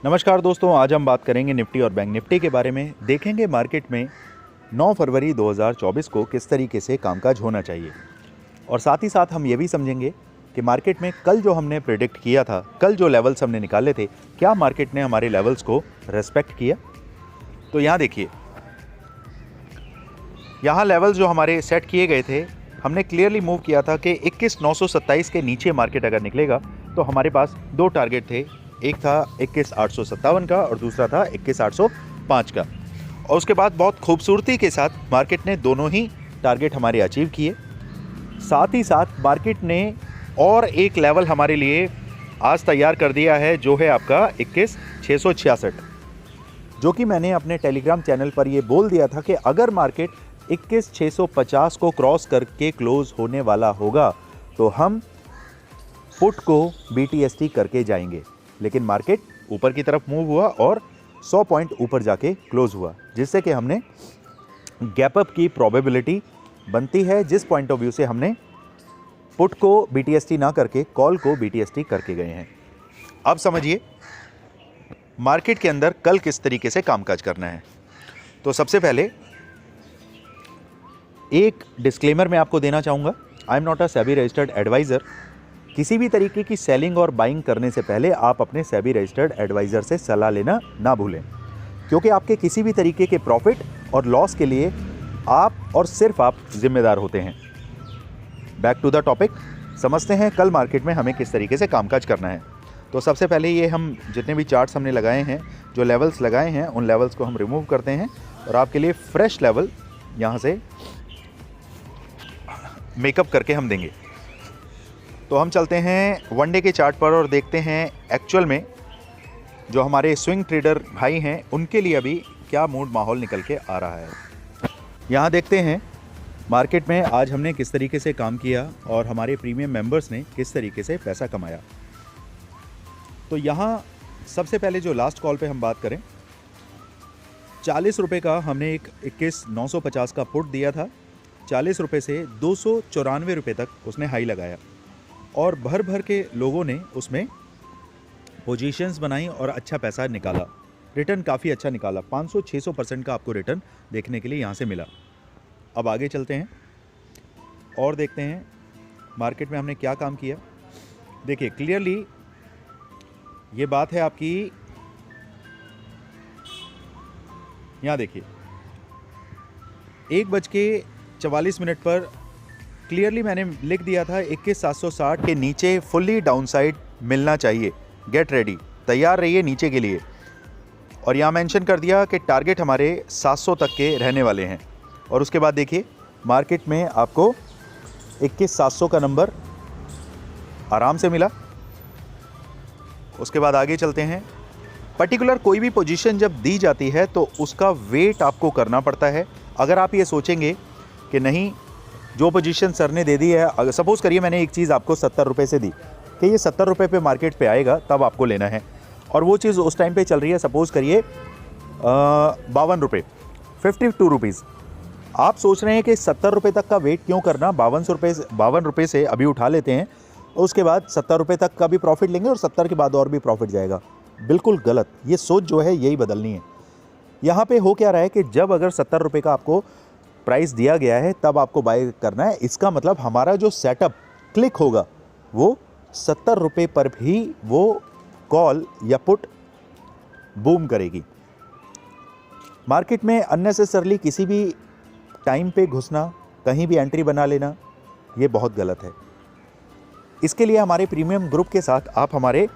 नमस्कार दोस्तों, आज हम बात करेंगे निफ्टी और बैंक निफ्टी के बारे में। देखेंगे मार्केट में 9 फरवरी 2024 को किस तरीके से कामकाज होना चाहिए और साथ ही साथ हम ये भी समझेंगे कि मार्केट में कल जो हमने प्रेडिक्ट किया था, कल जो लेवल्स हमने निकाले थे, क्या मार्केट ने हमारे लेवल्स को रेस्पेक्ट किया। तो यहाँ देखिए, यहाँ लेवल्स जो हमारे सेट किए गए थे, हमने क्लियरली मूव किया था कि 21,927 के नीचे मार्केट अगर निकलेगा तो हमारे पास दो टारगेट थे। एक था 21,857 का और दूसरा था 21,805 का। और उसके बाद बहुत खूबसूरती के साथ मार्केट ने दोनों ही टारगेट हमारे अचीव किए। साथ ही साथ मार्केट ने और एक लेवल हमारे लिए आज तैयार कर दिया है, जो है आपका 21,666, जो कि मैंने अपने टेलीग्राम चैनल पर ये बोल दिया था कि अगर मार्केट 21,650 को क्रॉस करके क्लोज होने वाला होगा तो हम पुट को BTST करके जाएंगे। लेकिन मार्केट ऊपर की तरफ मूव हुआ और 100 पॉइंट ऊपर जाके क्लोज हुआ, जिससे कि हमने गैप अप की प्रोबेबिलिटी बनती है, जिस पॉइंट ऑफ व्यू से हमने पुट को BTST ना करके कॉल को BTST करके गए हैं। अब समझिए मार्केट के अंदर कल किस तरीके से कामकाज करना है। तो सबसे पहले एक डिस्क्लेमर मैं आपको देना चाहूँगा। I am not a SEBI registered advisor. किसी भी तरीके की सेलिंग और बाइंग करने से पहले आप अपने सेबी रजिस्टर्ड एडवाइज़र से सलाह लेना ना भूलें, क्योंकि आपके किसी भी तरीके के प्रॉफिट और लॉस के लिए आप और सिर्फ आप जिम्मेदार होते हैं। बैक टू द टॉपिक, समझते हैं कल मार्केट में हमें किस तरीके से कामकाज करना है। तो सबसे पहले ये हम जितने भी चार्ट्स हमने लगाए हैं, जो लेवल्स लगाए हैं, उन लेवल्स को हम रिमूव करते हैं और आपके लिए फ्रेश लेवल यहाँ से मेकअप करके हम देंगे। तो हम चलते हैं वन डे के चार्ट पर और देखते हैं एक्चुअल में जो हमारे स्विंग ट्रेडर भाई हैं उनके लिए अभी क्या मूड माहौल निकल के आ रहा है। यहाँ देखते हैं मार्केट में आज हमने किस तरीके से काम किया और हमारे प्रीमियम मेंबर्स ने किस तरीके से पैसा कमाया। तो यहाँ सबसे पहले जो लास्ट कॉल पे हम बात करें, 40 रुपये का हमने एक 21,950 का पुट दिया था। 40 रुपये से 294 रुपये तक उसने हाई लगाया और भर भर के लोगों ने उसमें पोजीशंस बनाई और अच्छा पैसा निकाला। रिटर्न काफ़ी अच्छा निकाला, 500-600% का आपको रिटर्न देखने के लिए यहाँ से मिला। अब आगे चलते हैं और देखते हैं मार्केट में हमने क्या काम किया। देखिए क्लियरली ये बात है आपकी, यहाँ देखिए 1:44 पर क्लियरली मैंने लिख दिया था 21,760 के नीचे फुल्ली डाउनसाइड मिलना चाहिए। गेट रेडी, तैयार रहिए नीचे के लिए। और यहाँ मेंशन कर दिया कि टारगेट हमारे 700 तक के रहने वाले हैं। और उसके बाद देखिए मार्केट में आपको 21,700 का नंबर आराम से मिला। उसके बाद आगे चलते हैं। पर्टिकुलर कोई भी पोजीशन जब दी जाती है तो उसका वेट आपको करना पड़ता है। अगर आप ये सोचेंगे कि नहीं, जो पोजीशन सर ने दे दी है, अगर सपोज़ करिए मैंने एक चीज़ आपको 70 रुपये से दी कि ये 70 रुपये पे मार्केट पे आएगा तब आपको लेना है, और वो चीज़ उस टाइम पे चल रही है सपोज़ करिए 52 रुपये, 52 रुपीज़। आप सोच रहे हैं कि 70 रुपये तक का वेट क्यों करना, 52 रुपये से अभी उठा लेते हैं, उसके बाद 70 रुपये तक का भी प्रॉफिट लेंगे और 70 के बाद और भी प्रॉफिट जाएगा। बिल्कुल गलत, ये सोच जो है यही बदलनी है। यहाँ पे हो क्या रहा है कि जब अगर 70 रुपये का आपको प्राइस दिया गया है तब आपको बाय करना है। इसका मतलब हमारा जो सेटअप क्लिक होगा वो 70 रुपये पर भी वो कॉल या पुट बूम करेगी। मार्केट में अननेसेसरली किसी भी टाइम पे घुसना, कहीं भी एंट्री बना लेना, ये बहुत गलत है। इसके लिए हमारे प्रीमियम ग्रुप के साथ आप हमारे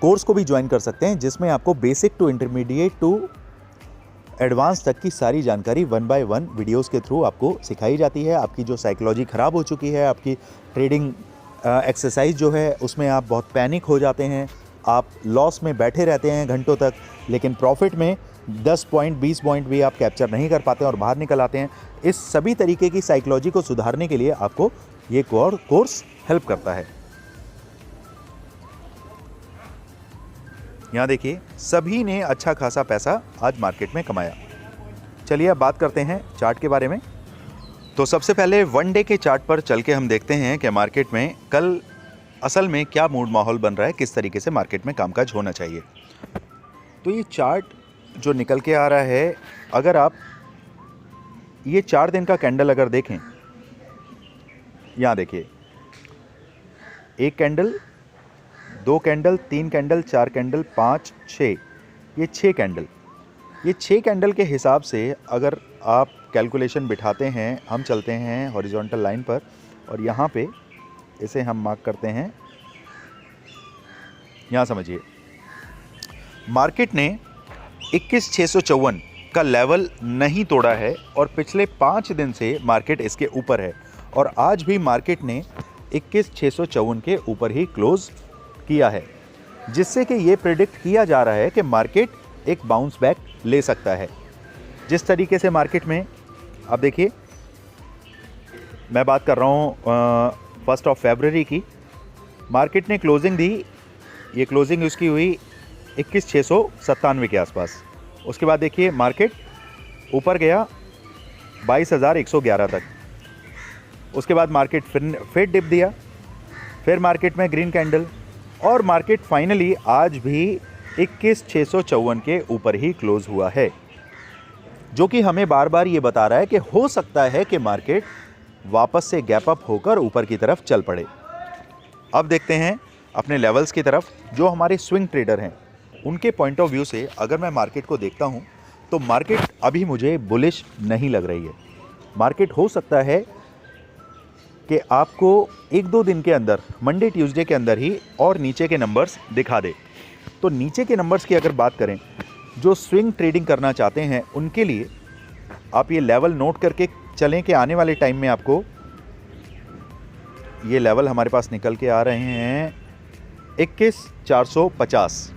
कोर्स को भी ज्वाइन कर सकते हैं, जिसमें आपको basic to intermediate to advance तक की सारी जानकारी 1 बाय 1 वीडियोस के थ्रू आपको सिखाई जाती है। आपकी जो साइकोलॉजी ख़राब हो चुकी है, आपकी ट्रेडिंग एक्सरसाइज जो है उसमें आप बहुत पैनिक हो जाते हैं, आप लॉस में बैठे रहते हैं घंटों तक, लेकिन प्रॉफिट में 10 पॉइंट 20 पॉइंट भी आप कैप्चर नहीं कर पाते और बाहर निकल आते हैं। इस सभी तरीके की साइकोलॉजी को सुधारने के लिए आपको ये कोर्स हेल्प करता है। यहाँ देखिए सभी ने अच्छा खासा पैसा आज मार्केट में कमाया। चलिए अब बात करते हैं चार्ट के बारे में। तो सबसे पहले वन डे के चार्ट पर चल के हम देखते हैं कि मार्केट में कल असल में क्या मूड माहौल बन रहा है, किस तरीके से मार्केट में कामकाज होना चाहिए। तो ये चार्ट जो निकल के आ रहा है, अगर आप ये 4 दिन का कैंडल अगर देखें, यहाँ देखिए, 1 कैंडल, 2 कैंडल, 3 कैंडल, 4 कैंडल, 5, 6, ये 6 कैंडल। ये 6 कैंडल के हिसाब से अगर आप कैलकुलेशन बिठाते हैं, हम चलते हैं हॉरिजॉन्टल लाइन पर और यहाँ पे इसे हम मार्क करते हैं। यहाँ समझिए, मार्केट ने 21,654 का लेवल नहीं तोड़ा है और पिछले 5 दिन से मार्केट इसके ऊपर है और आज भी मार्केट ने 21,654 के ऊपर ही क्लोज किया है, जिससे कि ये प्रेडिक्ट किया जा रहा है कि मार्केट एक बाउंस बैक ले सकता है। जिस तरीके से मार्केट में आप देखिए, मैं बात कर रहा हूँ 1 फरवरी की, मार्केट ने क्लोजिंग दी, ये क्लोजिंग उसकी हुई 21,697 के आसपास। उसके बाद देखिए मार्केट ऊपर गया 22,111 तक। उसके बाद मार्केट फिर डिप दिया, फिर मार्केट में ग्रीन कैंडल और मार्केट फाइनली आज भी 21,654 के ऊपर ही क्लोज हुआ है, जो कि हमें बार बार ये बता रहा है कि हो सकता है कि मार्केट वापस से गैप अप होकर ऊपर की तरफ चल पड़े। अब देखते हैं अपने लेवल्स की तरफ। जो हमारे स्विंग ट्रेडर हैं उनके पॉइंट ऑफ व्यू से अगर मैं मार्केट को देखता हूं तो मार्केट अभी मुझे बुलिश नहीं लग रही है। मार्केट हो सकता है कि आपको 1-2 दिन के अंदर, मंडे ट्यूसडे के अंदर ही और नीचे के नंबर्स दिखा दे। तो नीचे के नंबर्स की अगर बात करें, जो स्विंग ट्रेडिंग करना चाहते हैं उनके लिए आप ये लेवल नोट करके चलें कि आने वाले टाइम में आपको ये लेवल हमारे पास निकल के आ रहे हैं 21,450।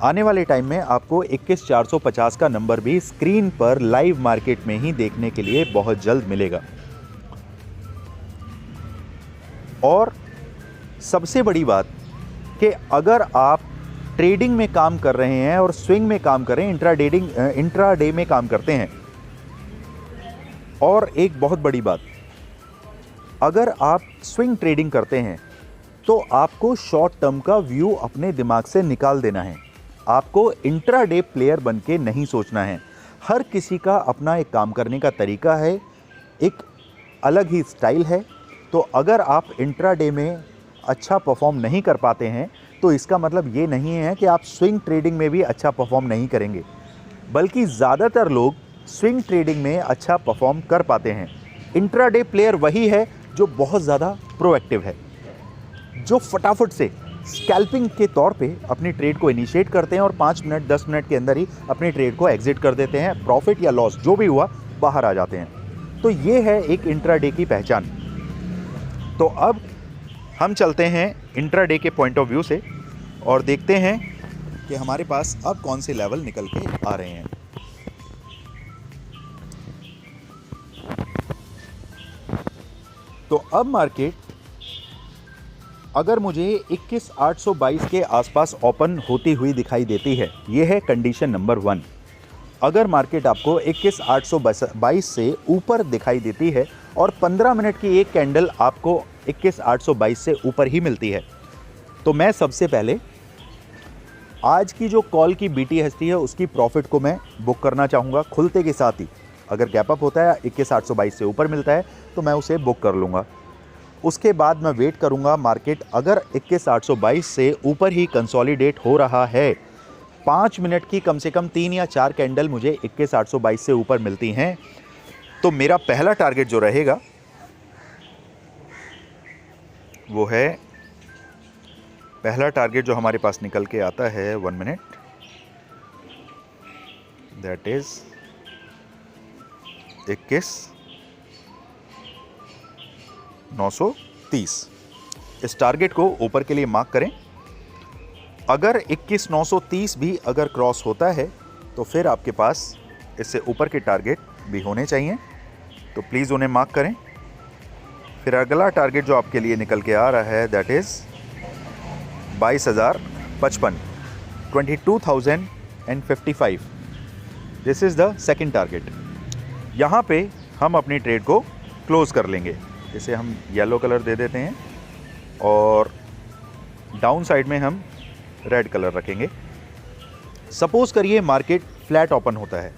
आने वाले टाइम में आपको 21,450 का नंबर भी स्क्रीन पर लाइव मार्केट में ही देखने के लिए बहुत जल्द मिलेगा। और सबसे बड़ी बात कि अगर आप ट्रेडिंग में काम कर रहे हैं और स्विंग में काम कर रहे हैं, इंट्राडे में काम करते हैं, और एक बहुत बड़ी बात, अगर आप स्विंग ट्रेडिंग करते हैं तो आपको शॉर्ट टर्म का व्यू अपने दिमाग से निकाल देना है। आपको इंट्राडे प्लेयर बन के नहीं सोचना है। हर किसी का अपना एक काम करने का तरीका है, एक अलग ही स्टाइल है। तो अगर आप इंट्राडे में अच्छा परफॉर्म नहीं कर पाते हैं तो इसका मतलब ये नहीं है कि आप स्विंग ट्रेडिंग में भी अच्छा परफॉर्म नहीं करेंगे, बल्कि ज़्यादातर लोग स्विंग ट्रेडिंग में अच्छा परफॉर्म कर पाते हैं। इंट्राडे प्लेयर वही है जो बहुत ज़्यादा प्रोएक्टिव है, जो फटाफट से स्कैल्पिंग के तौर पे अपनी ट्रेड को इनिशिएट करते हैं और 5 मिनट 10 मिनट के अंदर ही अपनी ट्रेड को एग्जिट कर देते हैं। प्रॉफिट या लॉस जो भी हुआ बाहर आ जाते हैं। तो ये है एक इंट्राडे की पहचान। तो अब हम चलते हैं इंट्राडे के पॉइंट ऑफ व्यू से और देखते हैं कि हमारे पास अब कौन से लेवल निकल के आ रहे हैं। तो अब मार्केट अगर मुझे 21,822 के आसपास ओपन होती हुई दिखाई देती है, ये है कंडीशन नंबर 1। अगर मार्केट आपको 21,822 से ऊपर दिखाई देती है और 15 मिनट की एक कैंडल आपको 21,822 से ऊपर ही मिलती है, तो मैं सबसे पहले आज की जो कॉल की BTHT है उसकी प्रॉफिट को मैं बुक करना चाहूँगा खुलते के साथ ही। अगर गैप अप होता है 21,822 से ऊपर मिलता है तो मैं उसे बुक कर लूँगा। उसके बाद मैं वेट करूँगा, मार्केट अगर 21,822 से ऊपर ही कंसोलिडेट हो रहा है, 5 मिनट की कम से कम 3 या 4 कैंडल मुझे 21,822 से ऊपर मिलती हैं, तो मेरा पहला टारगेट जो रहेगा वो है, पहला टारगेट जो हमारे पास निकल के आता है 1 मिनट, दैट इज 21,930। इस टारगेट को ऊपर के लिए मार्क करें। अगर 21,930 भी अगर क्रॉस होता है तो फिर आपके पास इससे ऊपर के टारगेट भी होने चाहिए, तो प्लीज़ उन्हें मार्क करें। फिर अगला टारगेट जो आपके लिए निकल के आ रहा है that is 22,055, 22,055। This is the second target. यहाँ पे हम अपनी ट्रेड को क्लोज़ कर लेंगे। इसे हम येलो कलर दे देते हैं और डाउन साइड में हम रेड कलर रखेंगे। सपोज करिए मार्केट फ्लैट ओपन होता है,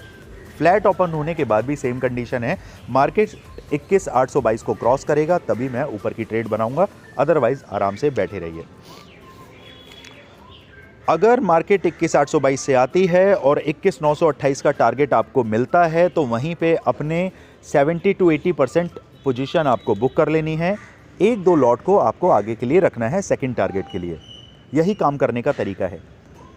फ्लैट ओपन होने के बाद भी सेम कंडीशन है, मार्केट 21,822 को क्रॉस करेगा तभी मैं ऊपर की ट्रेड बनाऊंगा, अदरवाइज आराम से बैठे रहिए। अगर मार्केट 21,822 से आती है और 21,928 का टारगेट आपको मिलता है तो वहीं पे अपने 70 to 80% पोजीशन आपको बुक कर लेनी है। एक दो लॉट को आपको आगे के लिए रखना है सेकंड टारगेट के लिए। यही काम करने का तरीका है।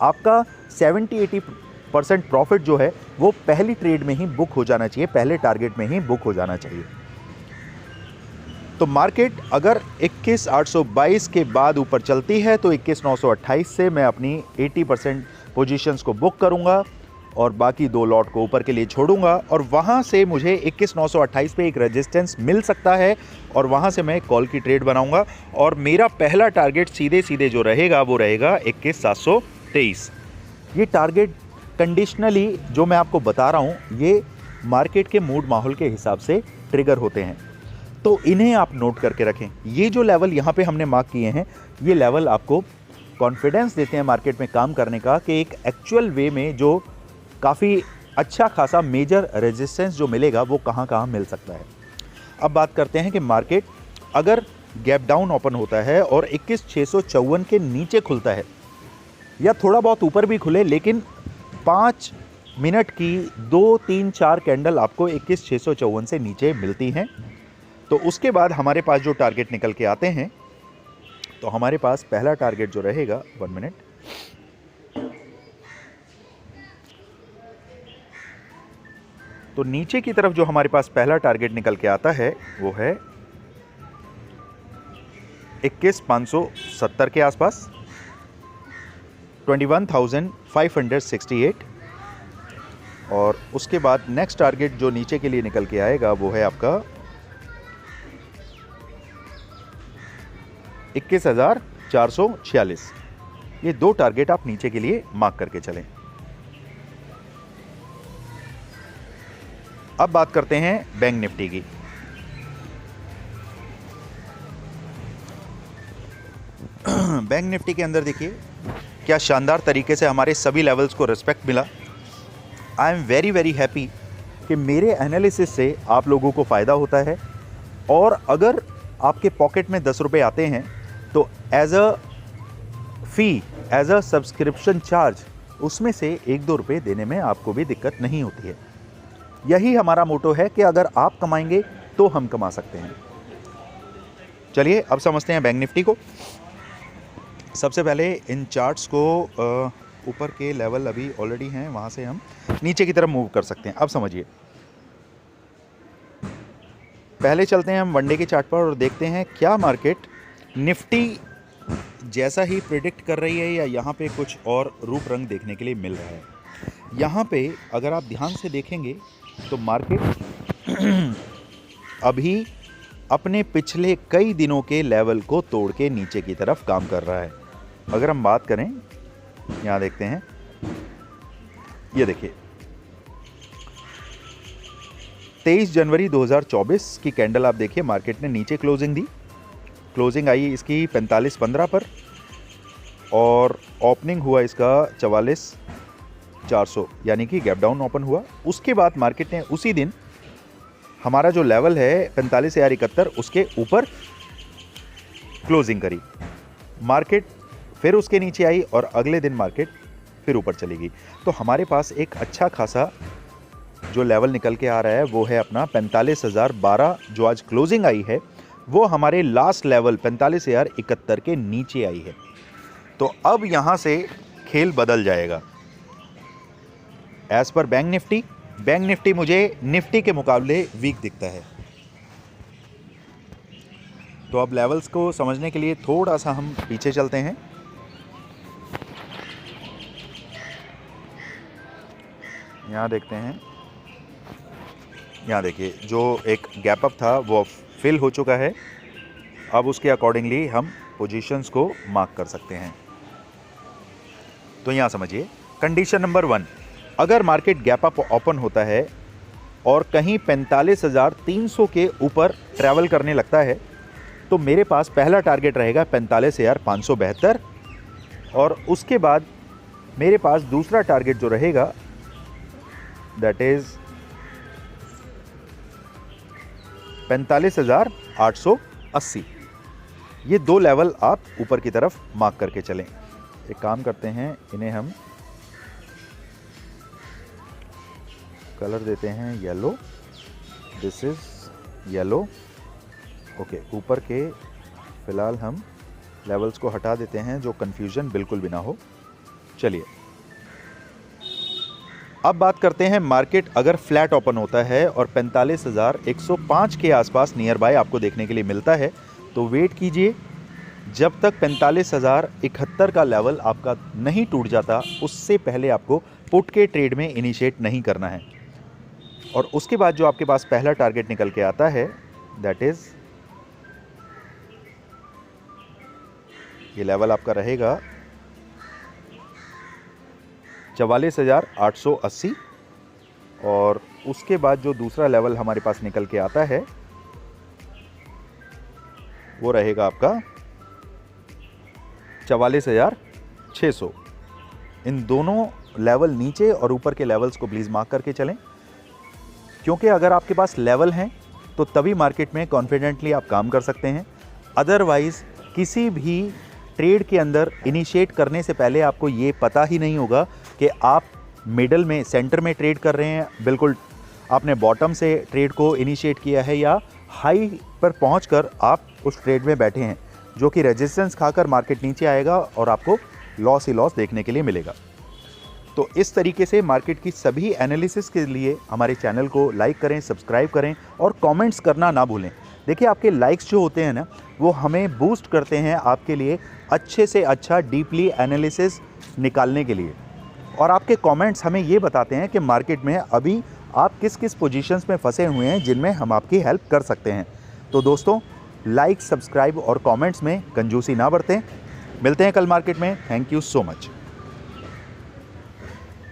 आपका 70-80% प्रॉफिट जो है वो पहली ट्रेड में ही बुक हो जाना चाहिए, पहले टारगेट में ही बुक हो जाना चाहिए। तो मार्केट अगर 21,822 के बाद ऊपर चलती है तो 21,928 से मैं अपनी 80% पोजीशंस को बुक करूंगा और बाकी दो लॉट को ऊपर के लिए छोड़ूंगा और वहां से मुझे 21,928 पे एक रेजिस्टेंस मिल सकता है और वहां से मैं कॉल की ट्रेड बनाऊंगा और मेरा पहला टारगेट सीधे सीधे जो रहेगा वो रहेगा 21,723। ये टारगेट कंडीशनली जो मैं आपको बता रहा हूं ये मार्केट के मूड माहौल के हिसाब से ट्रिगर होते हैं, तो इन्हें आप नोट करके रखें। ये जो लेवल यहाँ पे हमने मार्क किए हैं ये लेवल आपको कॉन्फिडेंस देते हैं मार्केट में काम करने का कि एक एक्चुअल वे में जो काफ़ी अच्छा खासा मेजर रेजिस्टेंस जो मिलेगा वो कहाँ कहाँ मिल सकता है। अब बात करते हैं कि मार्केट अगर गैप डाउन ओपन होता है और 21,654 के नीचे खुलता है या थोड़ा बहुत ऊपर भी खुले लेकिन 5 मिनट की 2, 3, 4 कैंडल आपको 21,654 से नीचे मिलती हैं, तो उसके बाद हमारे पास जो टारगेट निकल के आते हैं, तो हमारे पास पहला टारगेट जो रहेगा 1 मिनट, तो नीचे की तरफ जो हमारे पास पहला टारगेट निकल के आता है वो है 21,570 के आसपास, 21,568 और उसके बाद नेक्स्ट टारगेट जो नीचे के लिए निकल के आएगा वो है आपका 21,446। ये दो टारगेट आप नीचे के लिए मार्क करके चलें। अब बात करते हैं बैंक निफ्टी की। बैंक निफ्टी के अंदर देखिए क्या शानदार तरीके से हमारे सभी लेवल्स को रिस्पेक्ट मिला। I am very very happy कि मेरे एनालिसिस से आप लोगों को फ़ायदा होता है और अगर आपके पॉकेट में 10 रुपये आते हैं तो as a fee, as a subscription charge उसमें से 1-2 रुपये देने में आपको भी दिक्कत नहीं होती है। यही हमारा मोटो है कि अगर आप कमाएंगे तो हम कमा सकते हैं। चलिए अब समझते हैं बैंक निफ्टी को। सबसे पहले इन चार्ट्स को ऊपर के लेवल अभी ऑलरेडी हैं, वहाँ से हम नीचे की तरफ मूव कर सकते हैं। अब समझिए, पहले चलते हैं हम वनडे के चार्ट पर और देखते हैं क्या मार्केट निफ्टी जैसा ही प्रिडिक्ट कर रही है या यहाँ पे कुछ और रूप रंग देखने के लिए मिल रहा है। यहाँ पे अगर आप ध्यान से देखेंगे तो मार्केट अभी अपने पिछले कई दिनों के लेवल को तोड़ के नीचे की तरफ काम कर रहा है। अगर हम बात करें, यहाँ देखते हैं, ये देखिए 23 जनवरी 2024 की कैंडल आप देखिए, मार्केट ने नीचे क्लोजिंग दी। क्लोजिंग आई इसकी 45.15 पर और ओपनिंग हुआ इसका 44,400, यानी कि गैप डाउन ओपन हुआ। उसके बाद मार्केट ने उसी दिन हमारा जो लेवल है 45,071 उसके ऊपर क्लोजिंग करी। मार्केट फिर उसके नीचे आई और अगले दिन मार्केट फिर ऊपर चलेगी। तो हमारे पास एक अच्छा खासा जो लेवल निकल के आ रहा है वो है अपना 45,012, जो आज क्लोजिंग आई है वो हमारे लास्ट लेवल 45,071 के नीचे आई है। तो अब यहाँ से खेल बदल जाएगा। एज पर बैंक निफ्टी मुझे निफ्टी के मुकाबले वीक दिखता है। तो अब लेवल्स को समझने के लिए थोड़ा सा हम पीछे चलते हैं। यहाँ देखते हैं, यहाँ देखिए जो एक गैप अप था वो फिल हो चुका है। अब उसके अकॉर्डिंगली हम पोजीशंस को मार्क कर सकते हैं। तो यहाँ समझिए, कंडीशन नंबर 1, अगर मार्केट गैप अप ओपन होता है और कहीं 45,300 के ऊपर ट्रैवल करने लगता है तो मेरे पास पहला टारगेट रहेगा 45,572 और उसके बाद मेरे पास दूसरा टारगेट जो रहेगा दैट इज 45,880। ये दो लेवल आप ऊपर की तरफ मार्क करके चलें। एक काम करते हैं, इन्हें हम कलर देते हैं yellow, this is yellow. Okay, ऊपर के फिलहाल हम लेवल्स को हटा देते हैं जो कंफ्यूजन बिल्कुल भी ना हो। चलिए अब बात करते हैं, मार्केट अगर फ्लैट ओपन होता है और 45,105 के आसपास नियर बाय आपको देखने के लिए मिलता है तो वेट कीजिए जब तक 45,071 का लेवल आपका नहीं टूट जाता, उससे पहले आपको पुट के ट्रेड में इनिशिएट नहीं करना है। और उसके बाद जो आपके पास पहला टारगेट निकल के आता है दैट इज ये लेवल आपका रहेगा 44,880 और उसके बाद जो दूसरा लेवल हमारे पास निकल के आता है वो रहेगा आपका 44,600। इन दोनों लेवल नीचे और ऊपर के लेवल्स को प्लीज़ मार्क करके चलें, क्योंकि अगर आपके पास लेवल हैं तो तभी मार्केट में कॉन्फिडेंटली आप काम कर सकते हैं। अदरवाइज़ किसी भी ट्रेड के अंदर इनिशिएट करने से पहले आपको ये पता ही नहीं होगा कि आप मिडल में, सेंटर में ट्रेड कर रहे हैं, बिल्कुल आपने बॉटम से ट्रेड को इनिशिएट किया है या हाई पर पहुंचकर आप उस ट्रेड में बैठे हैं जो कि रेजिस्टेंस खाकर मार्केट नीचे आएगा और आपको लॉस ही लॉस देखने के लिए मिलेगा। तो इस तरीके से मार्केट की सभी एनालिसिस के लिए हमारे चैनल को लाइक करें, सब्सक्राइब करें और कमेंट्स करना ना भूलें। देखिए, आपके लाइक्स जो होते हैं ना, वो हमें बूस्ट करते हैं आपके लिए अच्छे से अच्छा डीपली एनालिसिस निकालने के लिए, और आपके कमेंट्स हमें ये बताते हैं कि मार्केट में अभी आप किस किस पोजीशंस में फंसे हुए हैं जिनमें हम आपकी हेल्प कर सकते हैं। तो दोस्तों, लाइक, सब्सक्राइब और कमेंट्स में कंजूसी ना बरतें। मिलते हैं कल मार्केट में। Thank you so much.